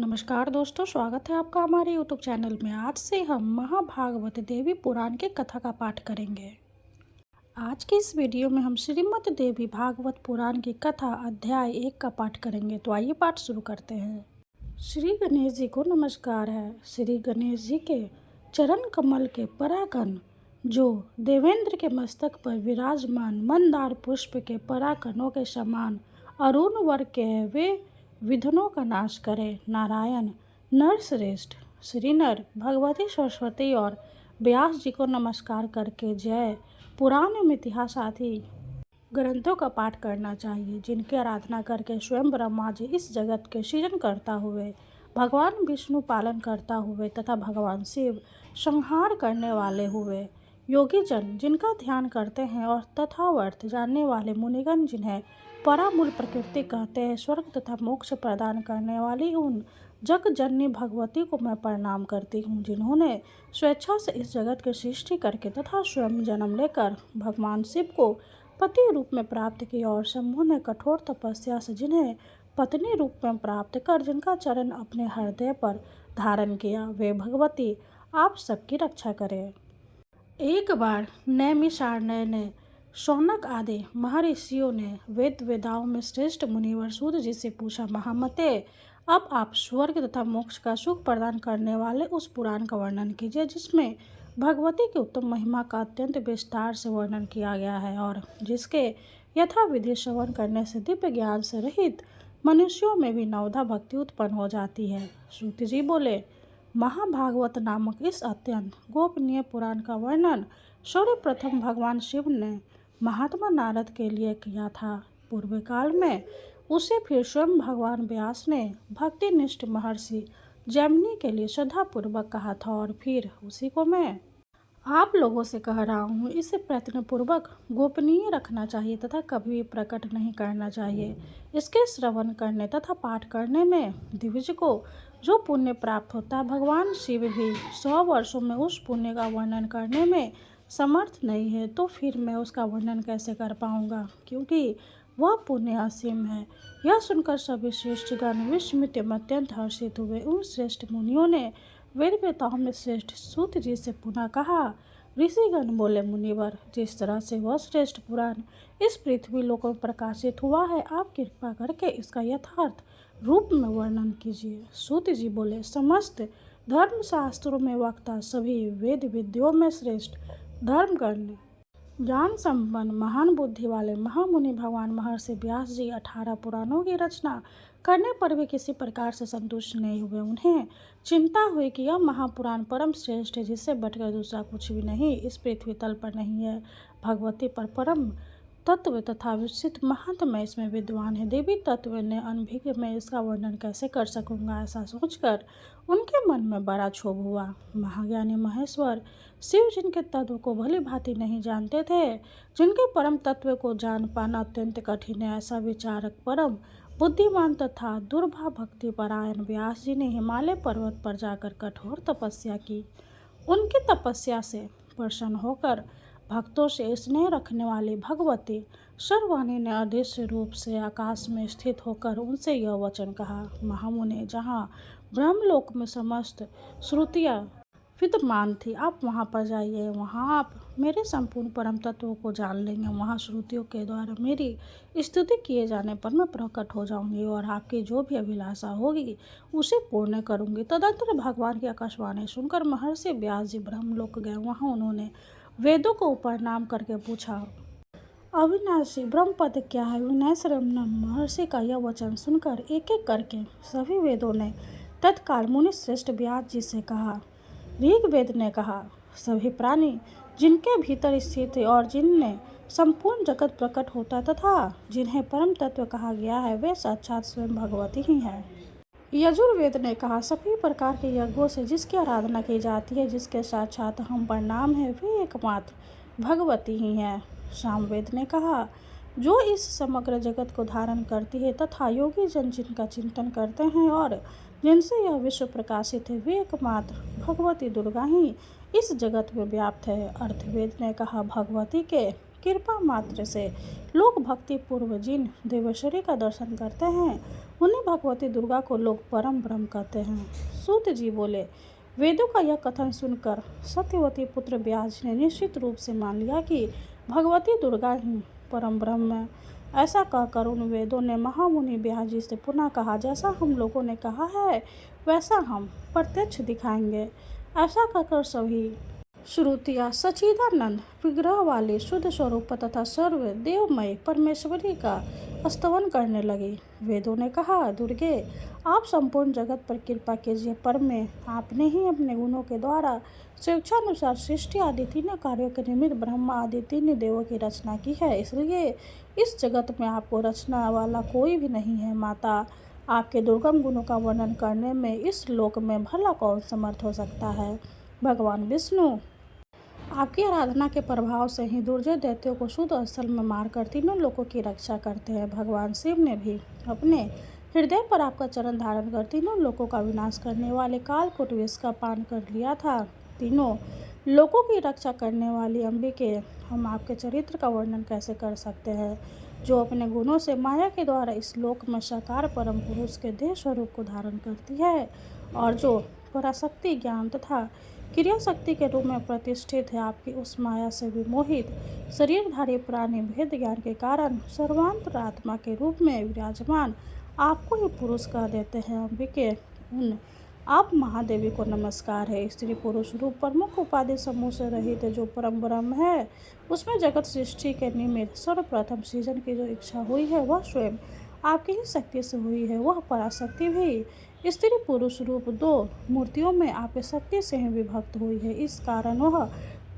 नमस्कार दोस्तों, स्वागत है आपका हमारे यूट्यूब चैनल में। आज से हम महाभागवत देवी पुराण की कथा का पाठ करेंगे। आज की इस वीडियो में हम श्रीमद् देवी भागवत पुराण की कथा अध्याय 1 का पाठ करेंगे। तो आइए पाठ शुरू करते हैं। श्री गणेश जी को नमस्कार है। श्री गणेश जी के चरण कमल के पराकन जो देवेंद्र के मस्तक पर विराजमान मंदार पुष्प के पराकनों के समान अरुण वर्ग के हैं, वे विघ्नों का नाश करे। नारायण नर श्रेष्ठ श्री नर भगवती सरस्वती और व्यास जी को नमस्कार करके जय पुराण में इतिहास आदि ग्रंथों का पाठ करना चाहिए, जिनकी आराधना करके स्वयं ब्रह्मा जी इस जगत के सृजन करता हुए, भगवान विष्णु पालन करता हुए तथा भगवान शिव संहार करने वाले हुए, योगी जन जिनका ध्यान करते हैं और तथावर्थ जानने वाले मुनिगण जिन्हें परामूल प्रकृति कहते हैं, स्वर्ग तथा मोक्ष प्रदान करने वाली उन जग जननी भगवती को मैं प्रणाम करती हूँ, जिन्होंने स्वेच्छा से इस जगत की सृष्टि करके तथा स्वयं जन्म लेकर भगवान शिव को पति रूप में प्राप्त किया और शंभु ने कठोर तपस्या से जिन्हें पत्नी रूप में प्राप्त कर जिनका चरण अपने हृदय पर धारण किया, वे भगवती आप सबकी रक्षा करें। एक बार नैमिषारण्य ने शौनक आदि महर्षियों ने वेद वेदाओं में श्रेष्ठ मुनिवर सूत जी से पूछा, महामते, अब आप स्वर्ग तथा मोक्ष का सुख प्रदान करने वाले उस पुराण का वर्णन कीजिए जिसमें भगवती की उत्तम महिमा का अत्यंत विस्तार से वर्णन किया गया है और जिसके यथाविधि श्रवण करने से दिव्य ज्ञान से रहित मनुष्यों में भी नवधा भक्ति उत्पन्न हो जाती है। सूत जी बोले, महाभागवत नामक इस अत्यंत गोपनीय पुराण का वर्णन सर्वप्रथम भगवान शिव ने महात्मा नारद के लिए किया था। पूर्व काल में उसे फिर स्वयं भगवान व्यास ने भक्तिनिष्ठ महर्षि जैमिनी के लिए श्रद्धापूर्वक कहा था और फिर उसी को मैं आप लोगों से कह रहा हूँ। इसे प्रयत्नपूर्वक गोपनीय रखना चाहिए तथा कभी भी प्रकट नहीं करना चाहिए। इसके श्रवण करने तथा पाठ करने में द्विज को जो पुण्य प्राप्त होता है, भगवान शिव भी 100 वर्षों में उस पुण्य का वर्णन करने में समर्थ नहीं है, तो फिर मैं उसका वर्णन कैसे कर पाऊँगा, क्योंकि वह पुण्य असीम है। यह सुनकर सभी श्रेष्ठगण विस्मित एवं अत्यंत हर्षित हुए। उन श्रेष्ठ मुनियों ने वेद वेताओं में श्रेष्ठ सूत जी से पुनः कहा। ऋषिगण बोले, मुनिवर, जिस तरह से वह श्रेष्ठ पुराण इस पृथ्वी लोक में प्रकाशित हुआ है, आप कृपा करके इसका यथार्थ रूप में वर्णन कीजिए। सूत जी बोले, समस्त धर्म शास्त्रों में वक्ता, सभी वेद विद्यों में श्रेष्ठ, धर्म करने ज्ञान संपन्न, महान बुद्धि वाले महामुनि भगवान महर्षि व्यास जी 18 पुराणों की रचना करने पर भी किसी प्रकार से संतुष्ट नहीं हुए। उन्हें चिंता हुई कि यह महापुराण परम श्रेष्ठ है, जिससे बढ़कर दूसरा कुछ भी नहीं इस पृथ्वी तल पर नहीं है। भगवती पर परम तत्व तथा विस्तृत महात्मा इसमें विद्वान है। देवी तत्व ने अनभिज्ञ में इसका वर्णन कैसे कर सकूंगा, ऐसा सोचकर उनके मन में बड़ा क्षोभ हुआ। महाज्ञानी महेश्वर शिव जिनके तत्व को भली भांति नहीं जानते थे, जिनके परम तत्व को जान पाना अत्यंत कठिन है, ऐसा विचारक परम बुद्धिमान तथा दुर्भा भक्ति परायण व्यास जी ने हिमालय पर्वत पर जाकर कठोर तपस्या की। उनकी तपस्या से प्रसन्न होकर भक्तों से स्नेह रखने वाली भगवती सर्वाणी ने अदृश्य रूप से आकाश में स्थित होकर उनसे यह वचन कहा, महामुने, जहाँ ब्रह्मलोक में समस्त श्रुतियाँ विद्यमान थी, आप वहाँ पर जाइए। वहाँ आप मेरे संपूर्ण परम तत्वों को जान लेंगे। वहाँ श्रुतियों के द्वारा मेरी स्तुति किए जाने पर मैं प्रकट हो जाऊंगी और आपकी जो भी अभिलाषा होगी उसे पूर्ण करूंगी। तदंतर भगवान की आकाशवाणी सुनकर महर्षि व्यास जी ब्रह्मलोक गए। वहाँ उन्होंने वेदों को प्रणाम करके पूछा, अविनाशी ब्रह्मपद क्या है? विनयश्रमण महर्षि का यह वचन सुनकर एक एक करके सभी वेदों ने तत्काल मुनि श्रेष्ठ व्यास जी से कहा। ऋग्वेद ने कहा, सभी प्राणी जिनके भीतर स्थित है और जिनमें संपूर्ण जगत प्रकट होता तथा जिन्हें परम तत्व कहा गया है, वे साक्षात स्वयं भगवती ही हैं। यजुर्वेद ने कहा, सभी प्रकार के यज्ञों से जिसकी आराधना की जाती है, जिसके साक्षात हम प्रणाम है, वे एकमात्र भगवती ही हैं। सामवेद ने कहा, जो इस समग्र जगत को धारण करती है तथा योगी जन जिनका चिंतन करते हैं और जिनसे यह विश्व प्रकाशित है, वे एकमात्र भगवती दुर्गा ही इस जगत में व्याप्त है। अर्थवेद ने कहा, भगवती के कृपा मात्र से लोग भक्ति पूर्व जिन देवेश्वरी का दर्शन करते हैं उन्हें भगवती दुर्गा को लोग परम ब्रह्म कहते हैं। सूत जी बोले, वेदों का यह कथन सुनकर सत्यवती पुत्र व्यास ने निश्चित रूप से मान लिया कि भगवती दुर्गा ही परम ब्रह्म है। ऐसा कहकर उन वेदों ने महामुनि व्यास जी से पुनः कहा, जैसा हम लोगों ने कहा है वैसा हम प्रत्यक्ष दिखाएंगे। ऐसा कहकर सभी श्रुतियाँ सच्चिदानंद विग्रह वाले शुद्ध स्वरूप तथा सर्व देवमय परमेश्वरी का स्तवन करने लगी। वेदों ने कहा, दुर्गे आप संपूर्ण जगत पर कृपा कीजिए, पर में आपने ही अपने गुणों के द्वारा स्वेच्छानुसार सृष्टि आदि तीनों कार्यों के निमित्त ब्रह्मा आदि तीन देवों की रचना की है, इसलिए इस जगत में आपको रचना वाला कोई भी नहीं है। माता, आपके दुर्गम गुणों का वर्णन करने में इस लोक में भला कौन समर्थ हो सकता है। भगवान विष्णु आपकी आराधना के प्रभाव से ही दुर्जय दैत्यों को शुद्ध स्थल में मारकर तीनों लोगों की रक्षा करते हैं। भगवान शिव ने भी अपने हृदय पर आपका चरण धारण कर तीनों लोगों का विनाश करने वाले कालकूट विष का पान कर लिया था। तीनों लोगों की रक्षा करने वाली अंबिके, हम आपके चरित्र का वर्णन कैसे कर सकते हैं, जो अपने गुणों से माया के द्वारा इस लोक में साकार परम पुरुष के देह स्वरूप को धारण करती है और जो पराशक्ति ज्ञान तथा क्रिया शक्ति के रूप में प्रतिष्ठित है। आपकी उस माया से विमोहित शरीरधारी प्राणी भेद ज्ञान के कारण सर्वांतरात्मा के रूप में विराजमान आपको ही पुरुष कह देते हैं। अंबिके, उन आप महादेवी को नमस्कार है। स्त्री पुरुष रूप प्रमुख उपाधि समूह से रहित है, जो परम ब्रह्म है, उसमें जगत सृष्टि के निमित्त सर्वप्रथम सृजन की जो इच्छा हुई है वह स्वयं आपकी ही शक्ति से हुई है। वह पराशक्ति भी स्त्री पुरुष रूप दो मूर्तियों में आपकी शक्ति से ही विभक्त हुई है। इस कारण वह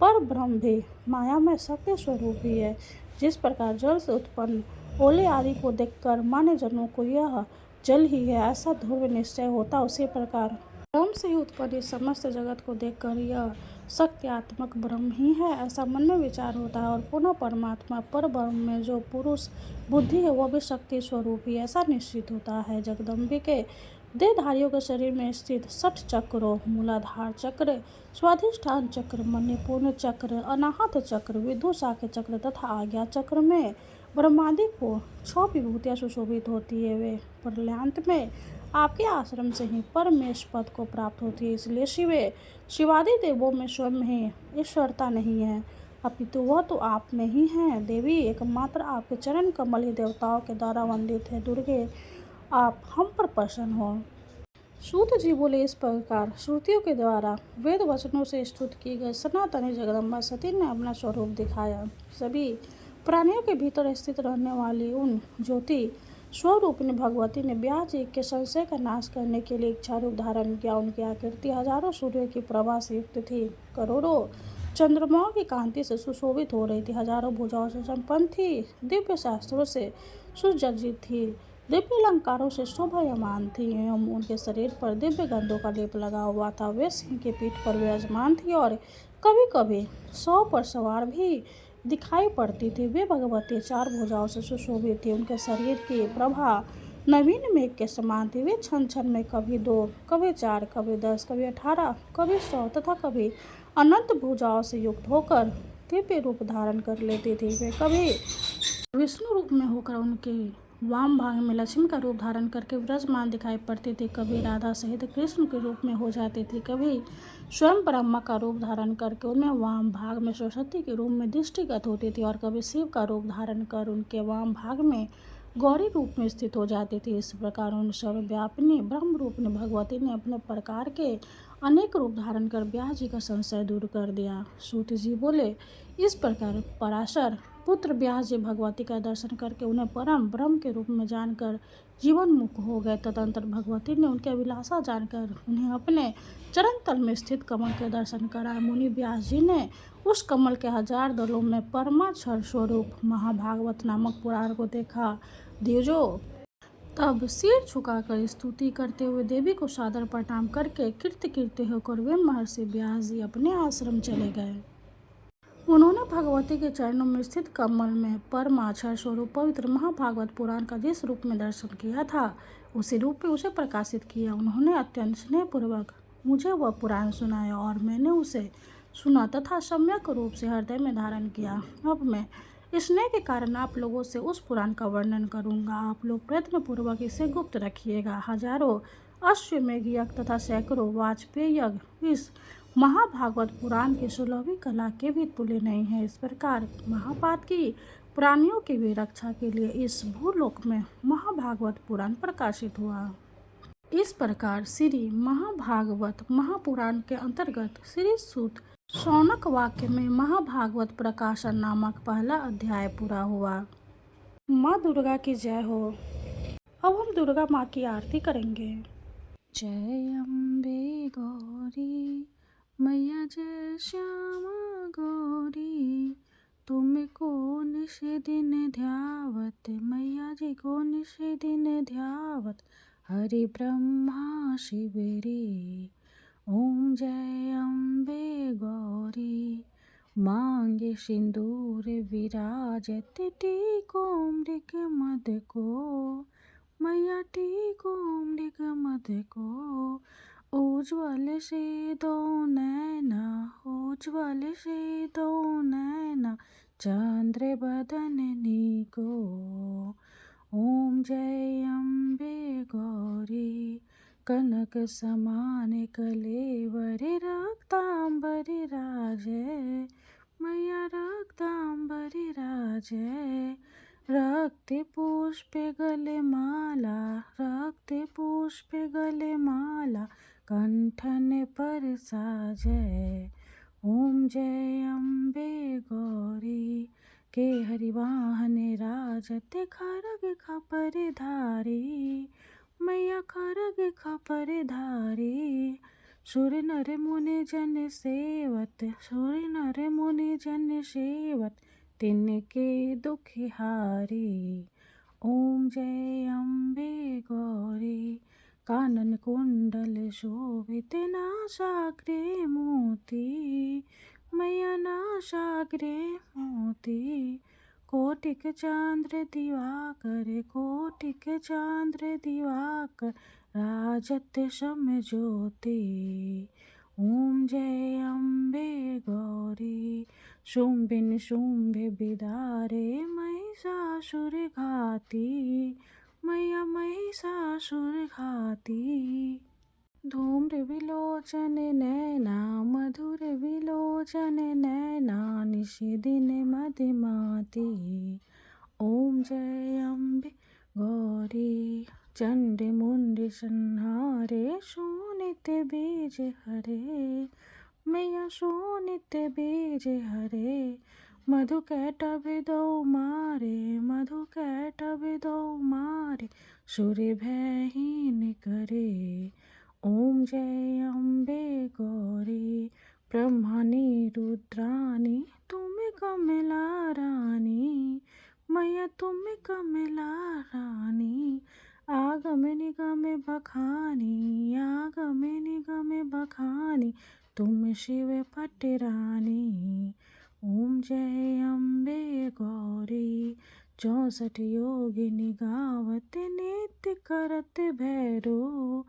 पर ब्रह्म भी माया में शक्ति स्वरूप ही है। जिस प्रकार जल से उत्पन्न ओले आदि को देखकर मान्य जनों को यह जल ही है ऐसा ध्रुव निश्चय होता, उसी प्रकार ब्रह्म से ही उत्पन्न समस्त जगत को देखकर यह शक्त्यात्मक ब्रह्म ही है ऐसा मन में विचार होता है। और पुनः परमात्मा पर ब्रह्म में जो पुरुष बुद्धि है वह भी शक्ति स्वरूप ही ऐसा निश्चित होता है। जगदम्बिके देहधारियों के शरीर में स्थित 60 चक्रों, मूलाधार चक्र, स्वाधिष्ठान चक्र, मणिपूर्ण चक्र, अनाहत चक्र, विदुषाक चक्र तथा आज्ञा चक्र में ब्रह्मादि को 6 विभूतियाँ सुशोभित होती है। वे प्रलयांत में आपके आश्रम से ही परमेश पद को प्राप्त होती है। इसलिए शिवादि देवों में स्वयं ही ईश्वरता नहीं है, अपितु वह तो आप में ही है। देवी, एकमात्र आपके चरण कमल ही देवताओं के द्वारा वंदित है। दुर्गे, आप हम पर प्रसन्न हो। सूत जी बोले, इस प्रकार श्रुतियों के द्वारा वेद वचनों से स्तुत की गई सनातनी जगदम्बा सती ने अपना स्वरूप दिखाया। सभी प्राणियों के भीतर स्थित रहने वाली उन ज्योति स्वरूपिणी भगवती ने व्यास जी के संशय का नाश करने के लिए इच्छा रूप धारण किया। उनकी आकृति हजारों सूर्य की प्रभा से युक्त थी, करोड़ों चंद्रमाओं की कांति से सुशोभित हो रही थी, हजारों भुजाओं से संपन्न थी, दिव्य शास्त्रों से सुसज्जित थी, दिव्य अलंकारों से शोभायमान थी एवं उनके शरीर पर दिव्य गंधों का लेप लगा हुआ था। वे सिंह के पीठ पर विराजमान थी और कभी कभी 100 पर सवार भी दिखाई पड़ती थी। वे भगवती 4 भुजाओं से सुशोभित थी। उनके शरीर की प्रभा नवीन मेघ के समान थी। वे क्षण क्षण में कभी 2, कभी 4, कभी 10, कभी 18, कभी 100 तथा कभी अनंत भुजाओं से युक्त होकर दिव्य रूप धारण कर लेती थी। वे कभी विष्णु रूप में होकर उनके वाम भाग में लक्ष्मी का रूप धारण करके विराजमान दिखाई पड़ती थी, कभी राधा सहित कृष्ण के रूप में हो जाती थी, कभी स्वयं ब्रह्मा का रूप धारण करके उनमें वाम भाग में सरस्वती के रूप में दृष्टिगत होती थी और कभी शिव का रूप धारण कर उनके वाम भाग में गौरी रूप में स्थित हो जाती थी। इस प्रकार उन सर्वव्यापिनी ब्रह्म रूप ने भगवती ने अपने प्रकार के अनेक रूप धारण कर व्यास जी का संशय दूर कर दिया। सूत जी बोले, इस प्रकार पराशर पुत्र व्यास जी भगवती का दर्शन करके उन्हें परम ब्रह्म के रूप में जानकर जीवन मुक्त हो गए। तदंतर भगवती ने उनके अभिलाषा जानकर उन्हें अपने चरण तल में स्थित कमल के दर्शन कराए। मुनि व्यास जी ने उस कमल के 1000 दलों में परमाक्षर स्वरूप महाभागवत नामक पुराण को देखा। द्विजो तब सिर झुकाकर स्तुति करते हुए देवी को सादर प्रणाम करके कीर्ति होकर वे महर्षि व्यास जी अपने आश्रम चले गए। उन्होंने भगवती के चरणों में स्थित कमल में परमाक्षर स्वरूप पवित्र महाभागवत पुराण का जिस रूप में दर्शन किया था उसी रूप में उसे प्रकाशित किया। उन्होंने अत्यंत स्नेहपूर्वक मुझे वह पुराण सुनाया और मैंने उसे सुना तथा सम्यक रूप से हृदय में धारण किया। अब मैं स्नेह के कारण आप लोगों से उस पुराण का वर्णन करूंगा। आप लोग प्रयत्नपूर्वक इसे गुप्त रखिएगा। हजारों अश्वमेध यज्ञ तथा सैकड़ों वाजपेयी यज्ञ इस महाभागवत पुराण की 16वीं कला के भी तुल्य नहीं है। इस प्रकार महापात की प्राणियों की भी रक्षा के लिए इस भूलोक में महाभागवत पुराण प्रकाशित हुआ। इस प्रकार श्री महाभागवत महापुराण के अंतर्गत श्री सूत शौनक वाक्य में महाभागवत प्रकाशन नामक पहला अध्याय पूरा हुआ। माँ दुर्गा की जय हो। अब हम दुर्गा माँ की आरती करेंगे। जय अम्बे गौरी मैया, जय श्यामा गौरी, तुमको निश दिन ध्यावत मैया जी को निश दिन ध्यावत, हरि ब्रह्मा शिवरी। ओम जय अम्बे गौरी, मांगे सिंदूर विराजत, टीको मृग मद को मैया, टीको मृग मद को, उज्ज्वल से दो नैना, उज्ज्वल से दो नैना, चंद्र बदननी को। ओम जय अम्बे गौरी, कनक समान कलेवर, रक्तांबर राजय मैया, रक्तांबर राजय, रक्त पुष्प गले माला, रक्त पुष्प गले माला, कंठन पर साजय। ओम जय अम्बे गौरी, के हरिवाहन राजत, खरग खपर धारी मैया, खरग खपर धारी, सुर नर मुनि जन सेवत, सुर नर मुनि जन सेवत, तिनके दुख हारी। ओम जय अम्बे गौरी, कानन कुंडल शोभित, नासाग्रे मोती मैया, नासाग्रे मोती, कोटिक चांद्र दिवाकर, कोटिक चांद्र दिवाकर, राजत सम ज्योति। ओम जय अम्बे गौरी, शुंभ निशुंभ बिदारे, महिषासुर घाती मैया, महिषासुर घाती, धूम्र विलोचन नैना, मधुर विलोचन नैना, निश दिन मदिमाती। ओम जय अम्बे गौरी, चंड मुंड संहारे, शोणित बीज हरे मैया, शोणित बीज हरे, मधु कैटभ दो मारे, मधु कैटभ दो मारे, सुर भयहीन करे। ओम जय अम्बे गौरी, ब्रह्मणि रुद्राणी, तुम कमला रानी मैया, तुम कमला रानी, आगम निगम बखानी, आगम निगम बखानी, तुम शिव पटरानी। ओम जय अम्बे गौरी, 64 योगिनी गावत, नित्य करत भैरो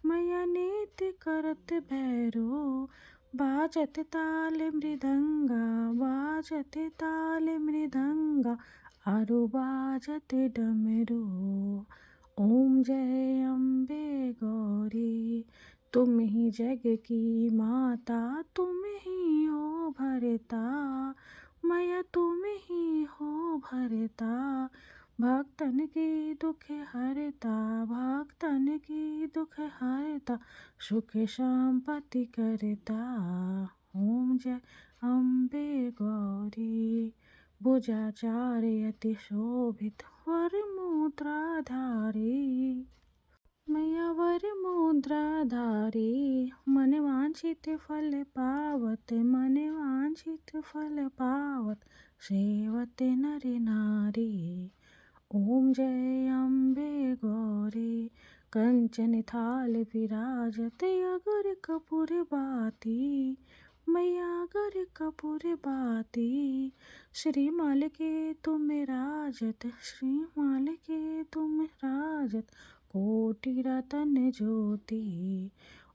मैया, नित्य करत भैरो, बाजत ताल मृदंगा, बाजत ताल मृदंगा, आरु बाजत डमरू। ओम जय अम्बे गौरी, तुम ही जग की माता, तुम ही हो भरता मैया, तुम ही हो भरता, भक्तन की दुख हरता, भक्तन की दुख हरता, सुख संपत्ति करता। ओम जय अम्बे गौरी, भुजाचार्य अति शोभित, वर मुद्राधारी मैया, वर मुद्राधारी, मन वांछित फल पावत, मन वांछित फल पावत, सेवत नर नारी। ओम जय अम्बे गौरी, कंचन थाल विराजत, अगर कपूर बाती मैया, अगर कपूर बाती, श्रीमाल के तुम राजत, श्रीमाल के तुम राजत, कोटि रतन ज्योति।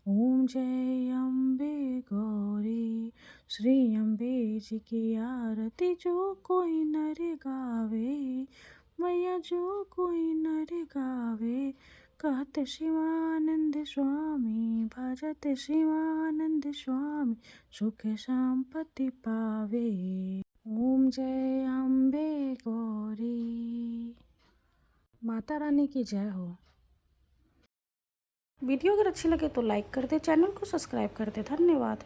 ओम जय अम्बे गौरी, श्री अम्बे जी की आरती जो कोई नर गावे, मैया जो कोई नर गावे। कहत शिवानंद स्वामी, भजत शिवानंद स्वामी, सुख संपत्ति पावे। ओम जय अम्बे गौरी। माता रानी की जय हो। वीडियो अगर अच्छी लगे तो लाइक कर दे, चैनल को सब्सक्राइब कर दे। धन्यवाद।